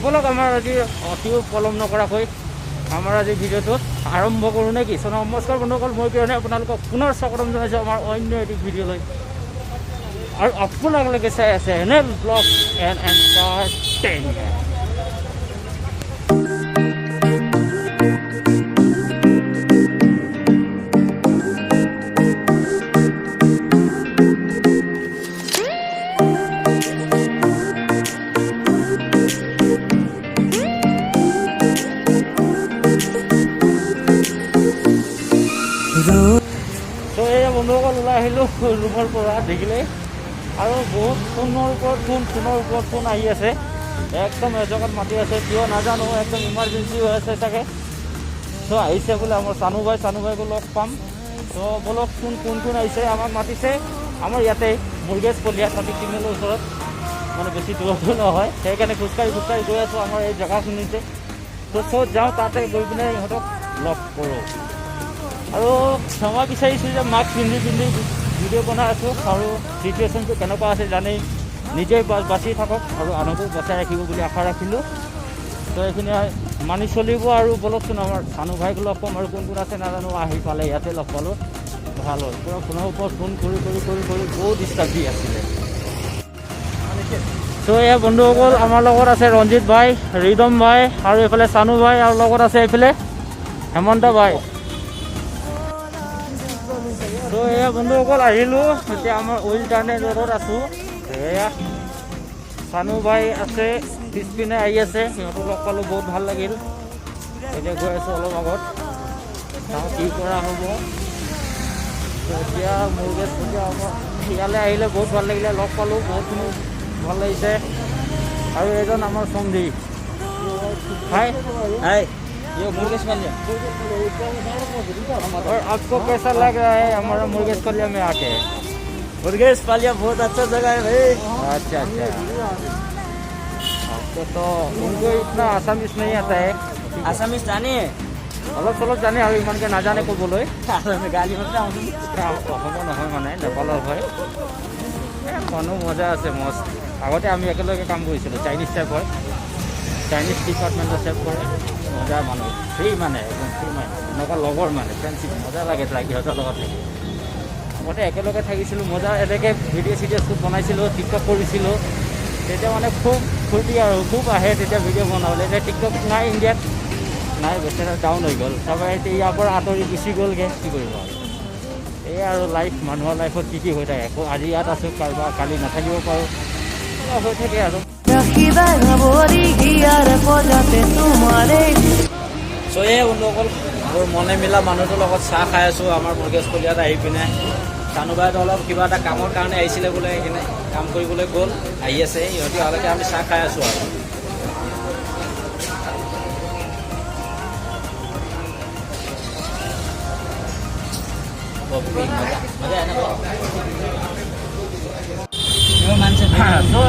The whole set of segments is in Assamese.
ব'লক আমাৰ আজি অতি পলম নকৰাকৈ আমাৰ আজি ভিডিঅ'টো আৰম্ভ কৰোঁ নেকি? নমস্কাৰ বন্ধুসকল, মই কিৰণে আপোনালোকক পুনৰ স্বাগতম জনাইছোঁ আমাৰ অন্য এটি ভিডিঅ'লৈ। আৰু আপোনালোকে চাই আছে এনেল ব্লগ এণ্ড এণ্টাৰটেইনমেণ্ট। বন্ধুসকল ওলাই আহিলোঁ ৰুমৰ পৰা দেখিলে, আৰু বহুত ফোনৰ ওপৰত ফোন আহি আছে। একদম এজেগাত মাতি আছে, কিয় নাজানো, একদম ইমাৰ্জেঞ্চি হৈ আছে চাগে। ত' আহিছে বোলে আমাৰ চানুভাইকো লগ পাম। ত' বলক কোন আহিছে, আমাক মাতিছে আমাৰ ইয়াতে মুৰ্গেজ কলীয়া ট্ৰাফিক চিগনেলৰ ওচৰত, মানে বেছি দূৰতো নহয়। সেইকাৰণে খোজকাঢ়ি গৈ আছোঁ আমাৰ এই জেগাখিনিতে। ত' চ'ত যাওঁ, তাতে গৈ পিনে ইহঁতক লগ কৰোঁ। আৰু ক্ষমা বিচাৰিছোঁ যে মাস্ক পিন্ধি ভিডিঅ' বনাই আছোঁ, আৰু চিটুৱেশ্যনটো কেনেকুৱা আছে জানেই। নিজেই বাচি থাকক আৰু আনকো বচাই ৰাখিব বুলি আশা ৰাখিলোঁ। তো এইখিনি মানি চলিব। আৰু বলকচোন আমাৰ চানুভাইক লগ পাম, আৰু কোন আছে নাজানো, আহি পালে ইয়াতে লগ পালোঁ, ভাল হ'ল। পূৰা ফোনৰ ওপৰত ফোন কৰি বহুত ডিষ্টাৰ্ব দি আছিলে। ত' এয়া বন্ধুসকল, আমাৰ লগত আছে ৰঞ্জিত ভাই, ৰিদম ভাই, আৰু এইফালে চানু ভাই, আৰু লগত আছে এইফালে হেমন্ত ভাই। তো এয়া বন্ধুসকল আহিলোঁ, এতিয়া আমাৰ অইল টাৰ্ণেল ৰোডত আছোঁ। এয়া চানু ভাই আছে, পিছপিনে আহি আছে, সিহঁতক লগ পালোঁ, বহুত ভাল লাগিল। এতিয়া গৈ আছোঁ অলপ আগত, চাওঁ কি কৰা হ'ব। এতিয়া মুৰ্গেজ আমাৰ ইয়ালৈ আহিলে বহুত ভাল লাগিলে, লগ পালোঁ, বহুতখিনি ভাল লাগিছে। আৰু এজন আমাৰ সন্ধি হাই ये मुर्गेश कलिया। और आपको कैसा लग रहा है हमारा मुर्गेश कलिया में आके? मुर्गेश कलिया बहुत अच्छा जगह है भाई। अच्छा आपको तो उनको इतना आसामीज नहीं आता है। आसामीज जाने अलग चलक जाने, और इमान के नाजाने ক'বলৈ गाली मात्र आउँछु অসমৰ নহয়, মানে নেপালৰ হয়। মানুহ মজা আছে মস্ত। আগতে আমি একেলগে কাম কৰিছিলোঁ, চাইনিজ টাইপ হয়, চাইনিজ ডিপাৰ্টমেণ্টৰ চেফ কৰে। মজা মানুহ, ফ্ৰী মানে একদম ফ্ৰী মানে, এনেকুৱা লগৰ মানে ফ্ৰেণ্ডশ্বিপ মজা লাগে সিহঁতৰ লগত থাকি। আগতে একেলগে থাকিছিলোঁ, মজা এনেকৈ ভিডিঅ' চিডিঅ' বনাইছিলোঁ, টিকটক কৰিছিলোঁ। তেতিয়া মানে খুব ফূৰ্তি আৰু খুব আহে তেতিয়া ভিডিঅ' বনাবলৈ। এতিয়া টিকটক নাই ইণ্ডিয়াত, নাই, বেচেৰা ডাউন হৈ গ'ল। তাৰপৰা এতিয়া ইয়াৰ পৰা আঁতৰি গুচি গ'লগৈ, কি কৰিব আৰু। এই আৰু লাইফ, মানুহৰ লাইফত কি হৈ থাকে। আকৌ আজি ইয়াত আছোঁ, কালি নাথাকিব পাৰোঁ, হৈ থাকে আৰু। চ' এই বন্ধুসকল, মোৰ মনে মিলা মানুহটোৰ লগত চাহ খাই আছোঁ আমাৰ মুৰ্গেজ কলিয়াত আহি পিনে। চানুবাইতো অলপ কিবা এটা কামৰ কাৰণে আহিছিলে বোলে, সেইকাৰণে কাম কৰিবলৈ গ'ল, আহি আছে। সিহঁতি অহালৈকে আমি চাহ খাই আছোঁ আৰু।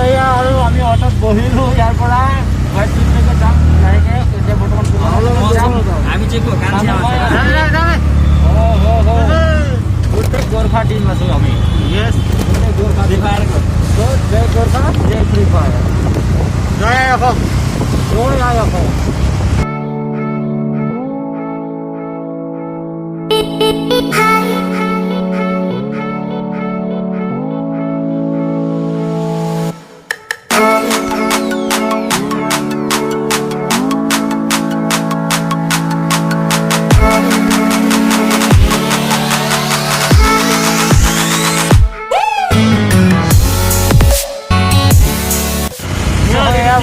এয়া আৰু আমি অটত বহিলোঁ, ইয়াৰ পৰা হোৱাইট ফিল্ডলৈকে যাম লাহেকৈ। এতিয়া বৰ্তমান আমি যে গোটেই গোৰ্খা টিম আছোঁ আমি। গোটেই গোৰ্খা জয় গোৰ্খা, জয় ফ্ৰী ফায়াৰ, জয় অসম, জয় অসম।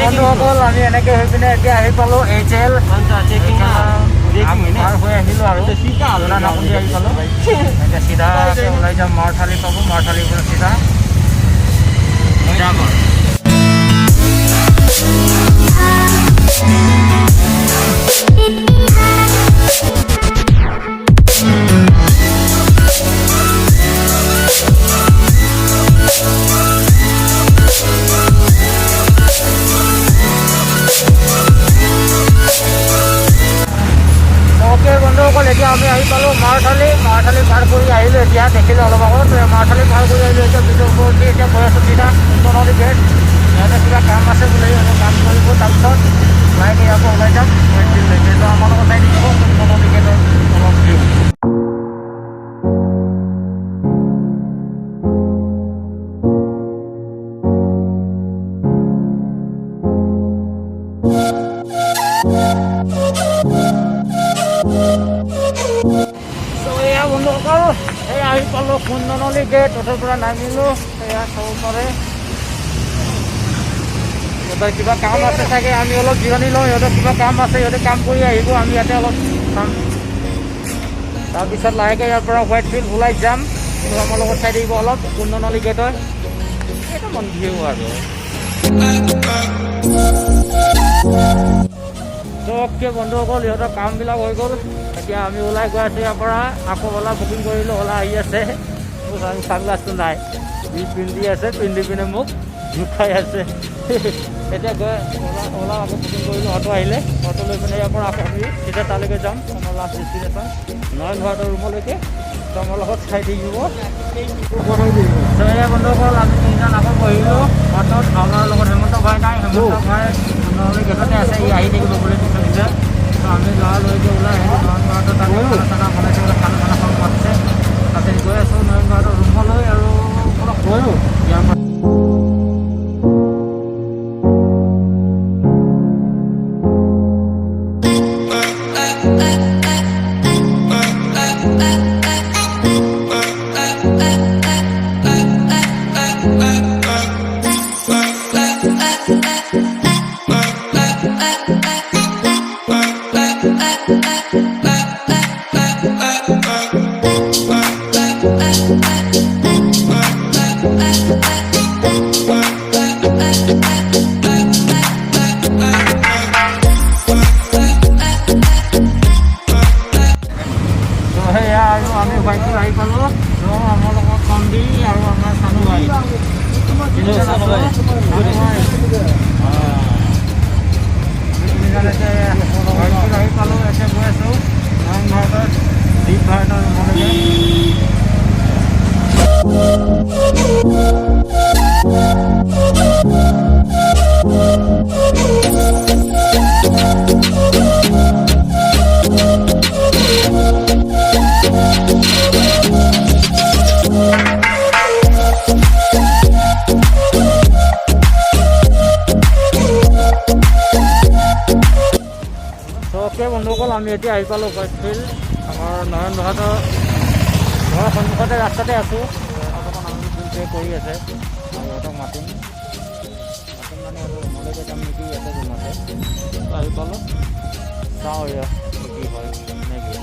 বন্ধুসকল, আমি এনেকৈ হৈ পিনে এতিয়া আহি পালোঁ HL পাৰ হৈ আহিলোঁ, আৰু নামনি আহি পালোঁ। এতিয়া চিধাকৈ ওলাই যাম, মাৰথালি পাব, মাৰথালিৰ পৰা চিধা যাম আৰু। বন্ধুসকল, এতিয়া আমি আহি পালোঁ মাৰথালি পাৰ কৰি আহিলোঁ। এতিয়া দেখিলোঁ অলপ আগত মাৰথালি পাৰ কৰি আহিলোঁ। এতিয়া ভিডিঅ' ওপৰত এতিয়া গৈ আছোঁ চিধা সুন্দৰনদী গেট। ইয়াতে কিবা কাম আছে বোলে, কাম কৰিব। তাৰপিছত আকৌ ওলাই যাম হুৱাইটফিল্ডলৈকে। তো আমাৰ লগত চাই দিব কোনখনৰ টিকেটৰ অলপ ভিউ। বন্ধুসকল এই আহি পালোঁ কুন্দনলী গেট, অটোৰ পৰা নামিলোঁ। এয়া চাব পাৰে সিহঁতৰ কিবা কাম আছে চাগে, আমি অলপ জিৰণি লওঁ। সিহঁতৰ কিবা কাম আছে, সিহঁতে কাম কৰি আহিব, আমি ইয়াতে অলপ চাম। তাৰপিছত লাহেকৈ ইয়াৰ পৰা হোৱাইটফিল্ড ওলাই যাম। কিন্তু আমাৰ লগত চাই দিব অলপ কুন্দনলী গেটৰ কেইটামান ভিউ আৰু। চবকে বন্ধুসকল সিহঁতৰ কামবিলাক হৈ গ'ল। এতিয়া আমি ওলাই গৈ আছোঁ ইয়াৰ পৰা। আকৌ ওলা বুকিং কৰিলোঁ, ওলা আহি আছে। মোৰ চানগ্লাছটো নাই, ই পিন্ধি আছে, পিন্ধি পিনে মোক জোখাই আছে। এতিয়া গৈ ওলা আকৌ বুকিং কৰিলোঁ, অটো আহিলে। অটো লৈ পিনে ইয়াৰ পৰা আকৌ আমি চিধা তালৈকে যাম, আমাৰ লাষ্ট ডেষ্টিনেশ্যন নয়ন ভাৰতৰ ৰুমলৈকে। তো আমাৰ লগত চাই থাকিব। এয়া বন্ধুসকল আমি তিনিজন আকৌ বহিলোঁ অটোত। আমাৰ লগত হেমন্ত ভাই নাই, হেমন্ত ভাই কুন্দনলী গেটতে আছে, ই আহি থাকিব বুলি দিছে। তো আমি লৰালৰিকৈ ওলাই আহিলোঁ নয়ন ভাৰতৰ। তাতে খানা চানা বনাইছে, খানা চানা খাব মাতিছে। তাতে গৈ আছোঁ নয়ন ভাৰতৰ ৰুমলৈ আৰু অলপ গৈও ইয়াৰ পৰা। আমি হোৱাইটফিল্ড আহি পালোঁ। আমাৰ লগত কন্দি আৰু আমাৰ চানু ভাই। তিনিজন এতিয়া হোৱাইটফিল্ড আহি পালোঁ। এতিয়া গৈ আছোঁ নয়ন ভাৰতৰ দ্বীপ ভাৰতৰ ৰুমলৈকে। ওকে বন্ধুসকল আমি এতিয়া আহি পালোঁ হোৱাইটফিল্ড। আমাৰ নয়ন ভাৰতৰ ঘৰৰ সন্মুখতে ৰাস্তাতে আছোঁ। অকণমান আমি পে কৰি আছে, সিহঁতক মাতিম মানে আৰু ৰুমলৈকে যাম নেকি, ইয়াতে ৰুমতে আহি পালোঁ। চাওঁ এয়া কি হয় নেকি।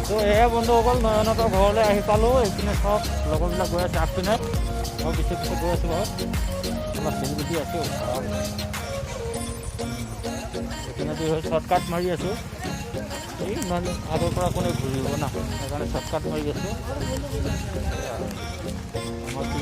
তো এয়া বন্ধুসকল নয়নহঁতৰ ঘৰলৈ আহি পালোঁ। এইপিনে চব লগৰবিলাক গৈ আছে আগপিনে, মই পিছে পিছে গৈ আছোঁ বাৰু। অলপ চেলিব্ৰিটি আছোঁ, এইপিনেদি হৈ শ্বৰ্টকাট মাৰি আছোঁ। এই ইমান আগৰ পৰা কোনে ঘূৰিব না, সেইকাৰণে শ্বৰ্টকাট মাৰি আছোঁ। আমাৰ কি